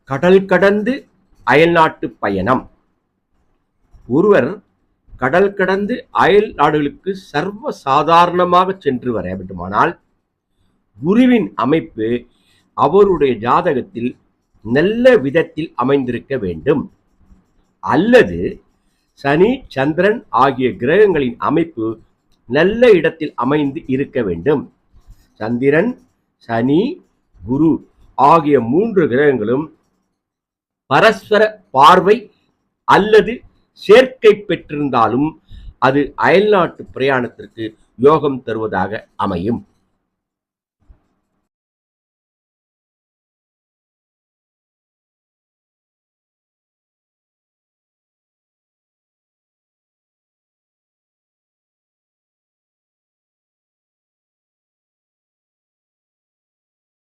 கடல் கடந்து அயல்நாட்டு பயணம். ஒருவர் கடல் கடந்து அயல் நாடுகளுக்கு சர்வ சாதாரணமாக சென்று வர வேண்டுமானால் குருவின் அமைப்பு அவருடைய ஜாதகத்தில் நல்ல விதத்தில் அமைந்திருக்க வேண்டும். அல்லது சனி சந்திரன் ஆகிய கிரகங்களின் அமைப்பு நல்ல இடத்தில் அமைந்து இருக்க வேண்டும். சந்திரன், சனி, குரு ஆகிய 3 கிரகங்களும் பரஸ்பர பார்வை அல்லது சேர்க்கை பெற்றிருந்தாலும் அது அயல்நாட்டு பிரயாணத்திற்கு யோகம் தருவதாக அமையும்.